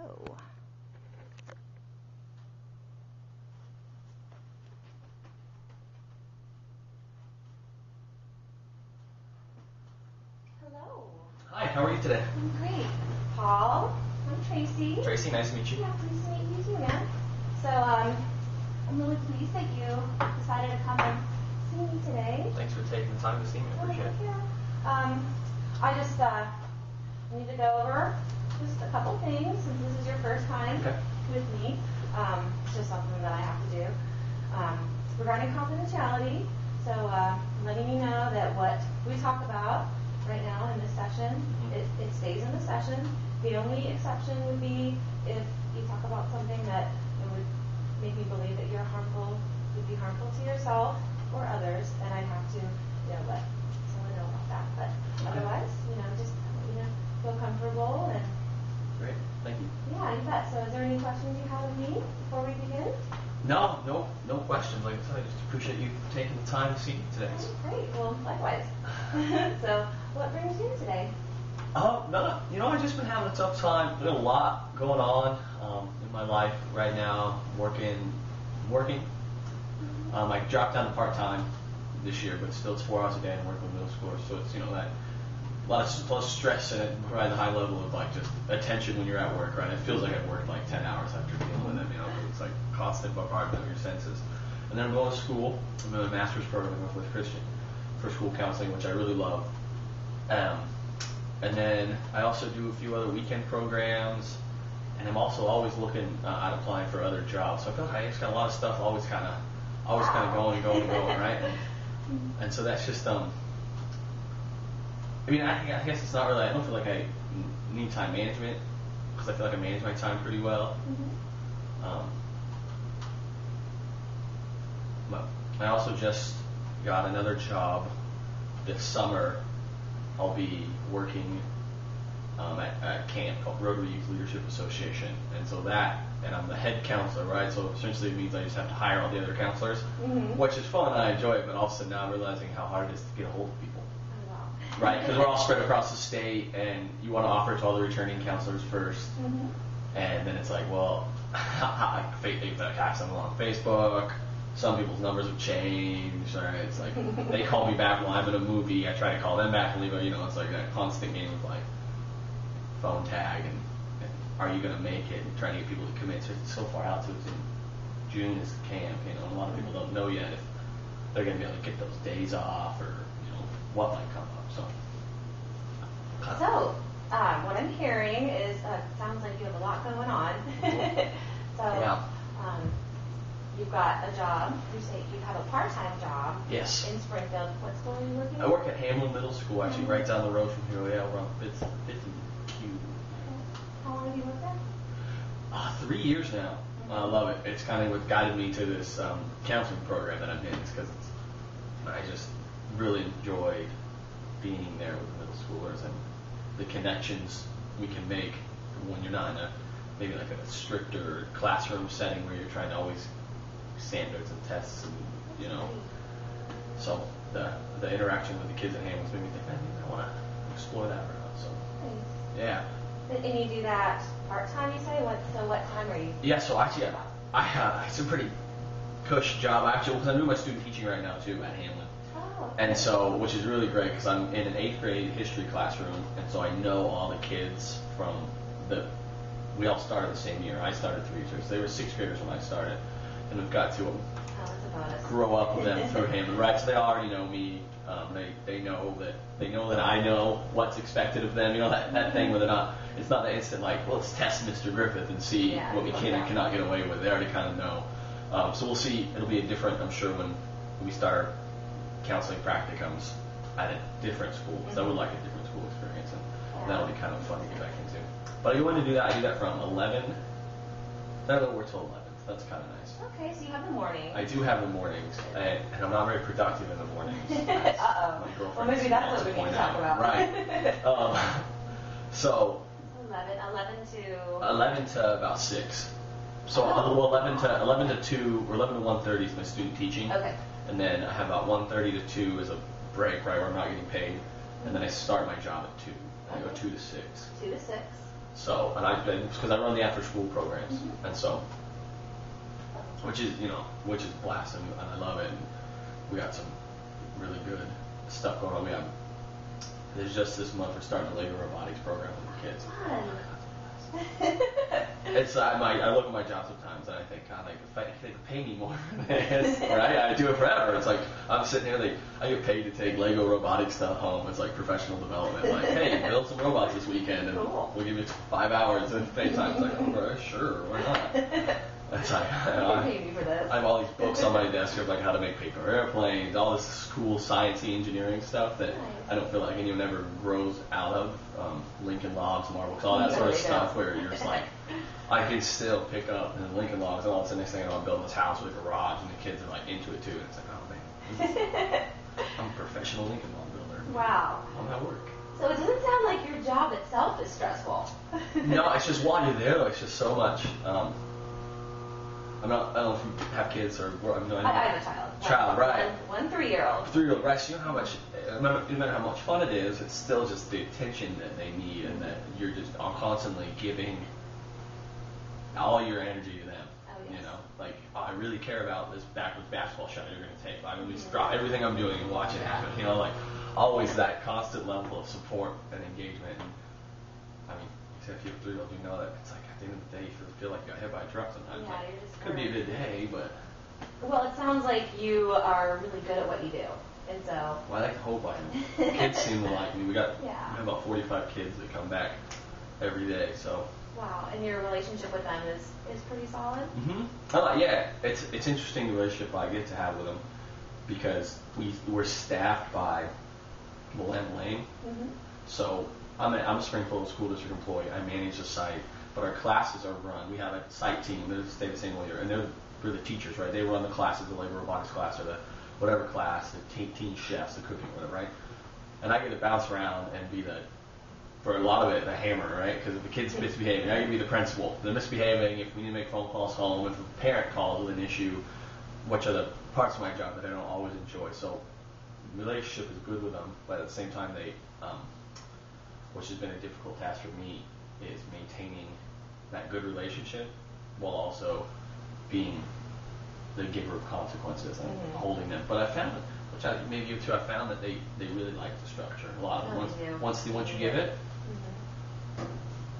go. Hello. Hi, how are you today? I'm great. Paul, I'm Tracey. Tracey, nice to meet you. Yeah, pleased to meet you too, man. So, I'm really pleased that you decided to come and see me today. Thanks for taking the time to see me. I appreciate it. Yeah. I just need to go over just a couple things since this is your first time with me. It's just something that I have to do. Regarding confidentiality, so letting you know that what we talk about right now in this session, it stays in the session. The only exception would be if you talk about something that would make me believe that would be harmful to yourself or others, then I'd have to, let someone know about that. But otherwise, just feel comfortable and. Great, thank you. Yeah, you bet. So, is there any questions you have of me before we begin? No questions. Like I said, I just appreciate you taking the time to see me today. Great. Well, likewise. So, what brings you today? I've just been having a tough time. There's a lot going on in my life right now. Working. I dropped down to part-time this year, but still it's 4 hours a day and working with middle schoolers. So it's that a lot of stress and it provides a high level of just attention when you're at work, right? It feels like I've worked 10 hours after dealing with them. It's like constant bombardment of your senses. And then I'm going to school. I'm in a master's program at Northwest Christian for school counseling, which I really love. And then I also do a few other weekend programs, and I'm also always looking at applying for other jobs. So I feel like I just got a lot of stuff always kind of going, right? And so that's just I guess it's not really. I don't feel like I need time management because I feel like I manage my time pretty well. But I also just got another job this summer. I'll be working at a camp called Rotary Youth Leadership Association, and I'm the head counselor, right? So essentially it means I just have to hire all the other counselors, which is fun and I enjoy it, but all of a sudden now I'm realizing how hard it is to get a hold of people. Right, because we're all spread across the state, and you want to offer it to all the returning counselors first, and then it's like, well, I have someone on Facebook. Some people's numbers have changed. Right, it's like they call me back while I'm in a movie. I try to call them back and leave. It's like that constant game of phone tag and are you going to make it? And trying to get people to commit. So it's so far out to it's in June is the camp. And a lot of people don't know yet if they're going to be able to get those days off or what might come up. So, what I'm hearing is, sounds like you have a lot going on. You've got a job. You say you have a part-time job. Yes. In Springfield. What school are you working at? I work at Hamlin Middle School, actually, right down the road from here. Yeah, we're on 5th and Q. How long have you worked there? 3 years now. I love it. It's kind of what guided me to this counseling program that I'm in. It's because I just really enjoyed being there with the middle schoolers and the connections we can make when you're not in maybe a stricter classroom setting where you're trying to always standards and tests and so the interaction with the kids at Hamlin's made me think I want to explore that route. So yeah. And you do that part-time, you say? What time are you? Yeah, so actually it's a pretty cush job actually because I'm doing my student teaching right now too at Hamlin. And so, which is really great because I'm in an 8th grade history classroom, and so I know all the kids we all started the same year. I started 3 years, so they were 6th graders when I started, and we've got to grow up with them through Hamlin, right? So they already know me. They know that I know what's expected of them. That thing where it's not the instant let's test Mr. Griffith and see what we can and cannot get away with. They already kind of know. So we'll see. It'll be a different, I'm sure, when we start counseling practicums at a different school, because I would like a different school experience, and that'll be kind of fun to get back into. But I want to do that. I do that from 11. I don't know where till 11. That's kind of nice. Okay, so you have the morning. I do have the mornings, and I'm not very productive in the mornings. Uh-oh. Well, maybe that's what we need to talk about. Right. So 11 to about 6. So 11 to 2 or 11 to 1:30 is my student teaching. Okay. And then I have about 1:30 to 2 as a break, right, where I'm not getting paid. And then I start my job at 2. I go 2 to 6. 2 to 6. So, and because I run the after school programs, and so, which is a blast, and I love it. And we got some really good stuff going on. There's just this month we're starting a Lego robotics program with the kids. It's I look at my job sometimes and I think, God, if they could pay me more for this, right? I do it forever. It's like I'm sitting here, I get paid to take Lego robotics stuff home. It's like professional development. Like, hey, build some robots this weekend, and we'll give you 5 hours of pay time. It's like, okay, sure, why not? It's like, I have all these books on my desk of like how to make paper airplanes, all this cool sciencey engineering stuff that I don't feel like anyone ever grows out of. Lincoln Logs, Marbles, all that sort of stuff where you're just like, I can still pick up the Lincoln Logs, and all of a sudden next thing I know I'm building this house with a garage, and the kids are like into it too, and it's like, oh man, I'm a professional Lincoln Log builder. Wow. I'm at work. So it doesn't sound like your job itself is stressful. No, it's just while you're there, it's just so much. I don't know if you have kids or I have a child. Right. One 3-year-old. 3-year-old, right? So you know how much, no matter how much fun it is, it's still just the attention that they need, and that you're just constantly giving all your energy to them. Oh, yes. You know, like, I really care about this backwards basketball shot you're going to take. I'm going to drop everything I'm doing and watch it happen. You know, like always that constant level of support and engagement. And I mean, if you have a 3-year-old, you know that it's like at the end of the day, you feel like you got hit by a truck sometimes. Yeah, like, you're just could be a good day, but. Well, it sounds like you are really good at what you do, and so. Well, I like to hope I am. Kids seem to like me. We have about 45 kids that come back every day, so. Wow, and your relationship with them is pretty solid? Mm-hmm. Yeah, it's interesting the relationship I get to have with them, because we're staffed by Willamette Lane. Mm-hmm. So I'm a Springfield School District employee. I manage the site, but our classes are run. We have a site team that stay the same way here, and they're the teachers, right? They run the classes, the Lego robotics class, or the whatever class, the teen chefs, the cooking, whatever, right? And I get to bounce around and be for a lot of it, the hammer, right? Because if the kid's misbehaving, I can be the principal. They're misbehaving. If we need to make phone calls home, if a parent calls with an issue, which are the parts of my job that I don't always enjoy. So relationship is good with them, but at the same time, which has been a difficult task for me, is maintaining that good relationship while also being the giver of consequences and holding them. But I found it, which maybe you too, I found that they really like the structure. A lot of them. Once you give it,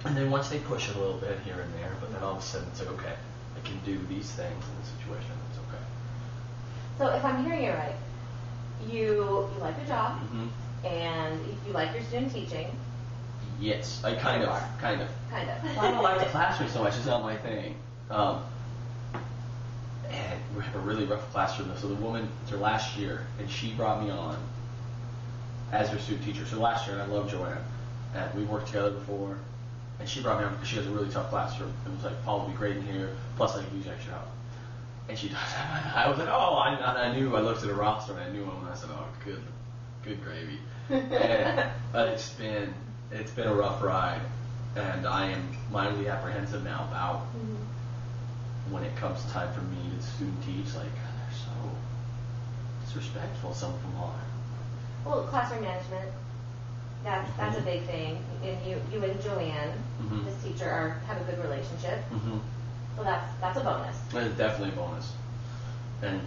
and then once they push it a little bit here and there, but then all of a sudden it's like, okay, I can do these things in this situation. It's okay. So if I'm hearing it right, you like your job, and you like your student teaching. Yes, I kind of. Well, I don't like the classroom so much. It's not my thing. And we have a really rough classroom. So the woman, it's her last year, and she brought me on as her student teacher. So last year, and I love Joanne, and we worked together before, and she brought me on because she has a really tough classroom. It was like, Paul would be great in here, plus I could use extra help. And she does that. I was like, oh, I knew. I looked at her roster, and I knew him, and I said, oh, good gravy. But it's been a rough ride, and I am mildly apprehensive now about when it comes time for me to student teach. Like, they're so disrespectful. Some of them are. Well, classroom management, that's a big thing. And you and Joanne, this teacher, have a good relationship. So that's a bonus. It's definitely a bonus. And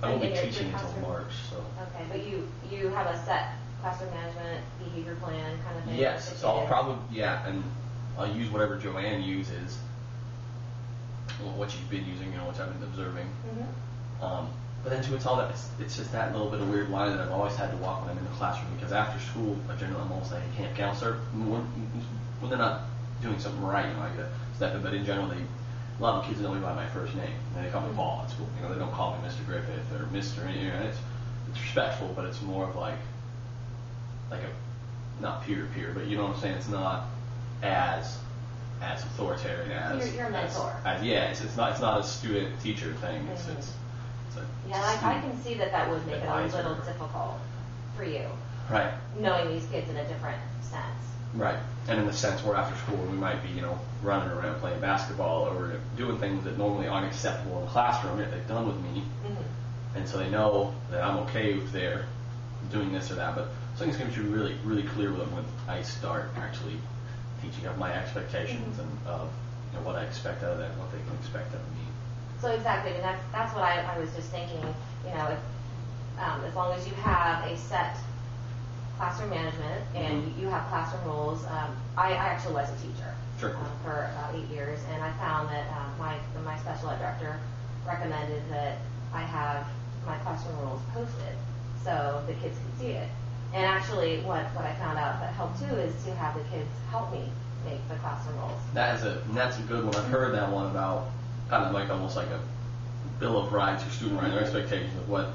I won't be teaching until March. So. Okay, but you have a set classroom management behavior plan kind of thing? Yes, so I'll probably, and I'll use whatever Joanne uses, what she's been using, which I've been observing. But then too, it's just that little bit of weird line that I've always had to walk when I'm in the classroom, because after school, I'm almost like a camp counselor. When they're not doing something right, I get a step in, but in general, a lot of kids know me by my first name, and they call me Paul at school. They don't call me Mr. Griffith or Mr. It's respectful, but it's more of like a, not peer-to-peer, but you know what I'm saying? It's not as authoritarian as... You're a mentor. It's not a student-teacher thing. I can see that would make it a little difficult for you. Right. Knowing these kids in a different sense. Right. And in the sense where after school we might be, running around playing basketball or doing things that normally aren't acceptable in the classroom, yet they've done with me. And so they know that I'm okay if they're doing this or that. But something's going to be really, really clear with them when I start actually teaching of my expectations and of what I expect out of them, what they can expect of me. So exactly, and that's what I was just thinking. If, as long as you have a set classroom management and you have classroom rules. I actually was a teacher for about 8 years, and I found that my special ed director recommended that I have my classroom rules posted so the kids can see it. And actually, what I found out that helped too is to have the kids help me make the classroom rules. That's a good one. I've heard that one about kind of like almost like a bill of rights or student rights or expectations of what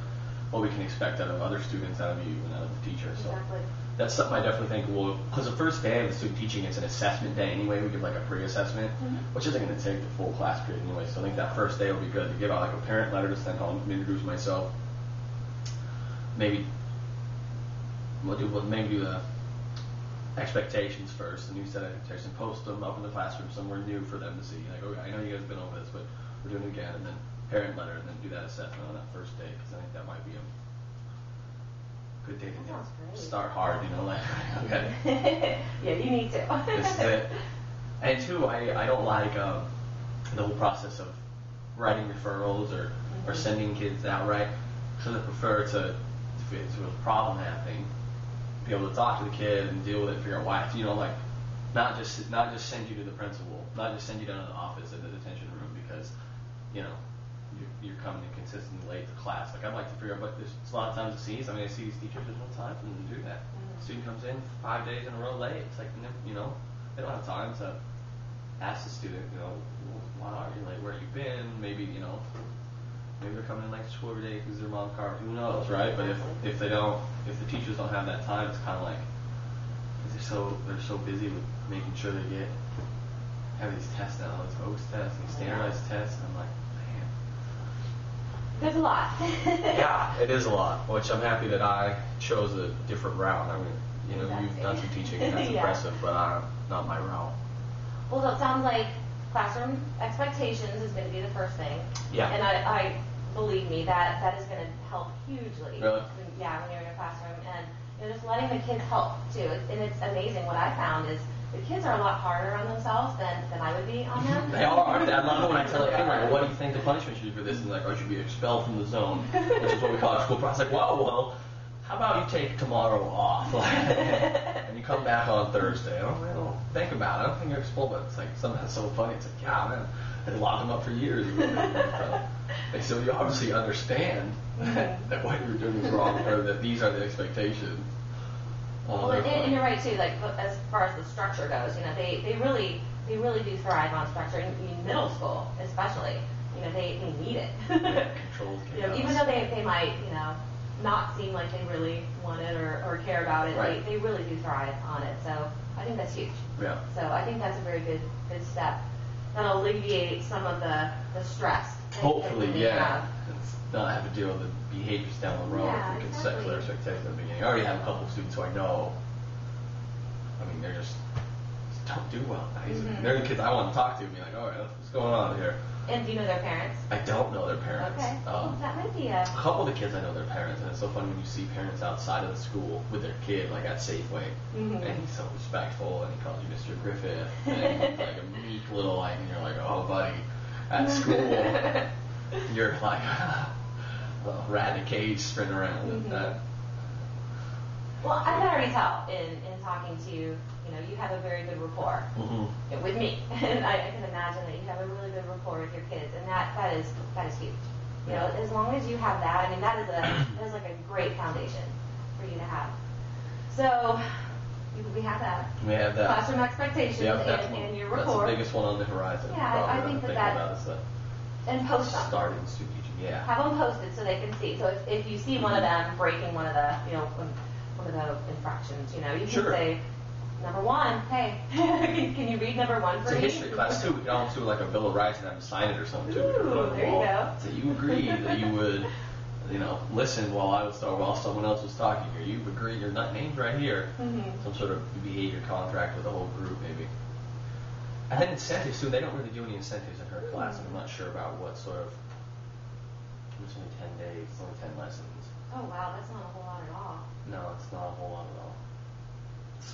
we can expect out of other students, out of you, and out of the teacher. So exactly. That's something I definitely think will, because the first day of the student teaching, it's an assessment day anyway. We give like a pre-assessment, which isn't going to take the full class period anyway. So I think that first day will be good to give out like a parent letter to send home, introduce myself. Maybe we'll do the expectations first, the new set of expectations, post them up in the classroom somewhere new for them to see. Like, okay, I know you guys have been over this, but we're doing it again, and then parent letter, and then do that assessment on that first day, because I think that might be a good day to start hard, like, okay. Yeah, you need to. This is it. And two, I don't like the whole process of writing referrals or sending kids outright, because I prefer to, if there's a problem happening, be able to talk to the kid and deal with it, figure out why. Not just send you to the principal, not just send you down to the office in the detention room because you're coming in consistently late to class. Like, I'd like to figure out what there's a lot of times it sees. I mean, I see these teachers, there's no time for them to do that. Student comes in 5 days in a row late. It's like, they don't have time to ask the student, why are you late? Where have you been? Maybe they're coming in late to school every day because their mom car. Who knows, right? But if the teachers don't have that time, it's kind of like they're so busy with making sure they have these tests now, these host tests, these standardized tests. And I'm like, man, there's a lot. Yeah, it is a lot. Which I'm happy that I chose a different route. I mean, you've done some teaching, and that's impressive, but not my route. Well, so it sounds like classroom expectations is going to be the first thing. Yeah. And I believe me, that is going to help hugely. Really? When you're in a classroom, and just letting the kids help too. And it's amazing. What I found is the kids are a lot harder on themselves than I would be on them. They are. I love it when I tell a kid, like, what do you think the punishment should be for this? And like, I should be expelled from the zone, which is what we call our school process. Like, well, how about you take tomorrow off? And you come back on Thursday. I don't think about it. I don't think you're expelled, but it's like something that's so funny. It's like, yeah, man, they locked them up for years. So you obviously understand that what you're doing is wrong, or that these are the expectations. Well, and you're right too. Like, as far as the structure goes, they really do thrive on structure in middle school, especially. They need it. Controlled chaos. Even though they might not seem like they really want it or care about it, right. they really do thrive on it. So I think that's huge. Yeah. So I think that's a very good step. That'll alleviate some of the stress. Hopefully, yeah. It's not have to deal with the behaviors down the road if we can set clear expectations at the beginning. I already have a couple of students who I know, they're just don't do well. They're the kids I want to talk to and be like, all right, what's going on here? And do you know their parents? I don't know their parents. Okay. That might be a couple of the kids I know their parents, and it's so funny when you see parents outside of the school with their kid, like at Safeway, and he's so respectful, and he calls you Mr. Griffith, and he's like a meek little, and you're like, oh, buddy, at school, you're like a rat in a cage sprinting around with that. Well, I can already tell in talking to you, you have a very good rapport with me, and I can imagine that you have a really good rapport with your kids, and that is huge. As long as you have that, that is like a great foundation for you to have. So we have that. We have that. Classroom expectations and your rapport. That's the biggest one on the horizon. Yeah, I think that. And post them. Starting student teaching, yeah. Have them posted so they can see. So if you see one of them breaking one of the one of the infractions, you can say, number one, hey, can you read number one for me? It's a history class too. We can almost do like a Bill of Rights and have them sign it or something too. Ooh, there you go. So you agree that you would, listen while someone else was talking, or you've agreed your name's right here. Some sort of behavior contract with the whole group, maybe. And then incentives too. They don't really do any incentives in her class, and I'm not sure about what sort of. It's only 10 days. It's only 10 lessons. Oh wow, that's not a whole lot at all. No, it's not a whole lot at all.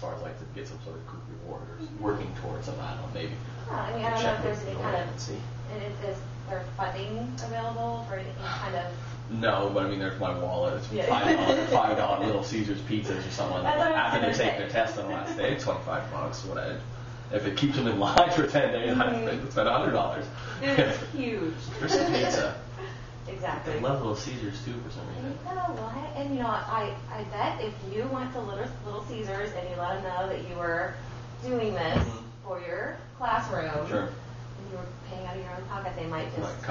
far as like to get some sort of group reward or working towards something. I don't know, maybe. Yeah, I mean, I don't know if there's any kind of, and see. and is there funding available for any kind of? No, but I mean, there's my wallet. It's Yeah. $5 Little Caesars pizzas or something. That's what I was After they gonna take say. their test on the last day, it's $25. What if it keeps them in line for 10 days, I have to spend $100. It's huge. For some pizza. Exactly. I love Little Caesars too for some And reason. you know what? And you know, I bet if you went to Little Caesars and you let them know that you were doing this for your classroom, Sure. and you were paying out of your own pocket, they might just. Like,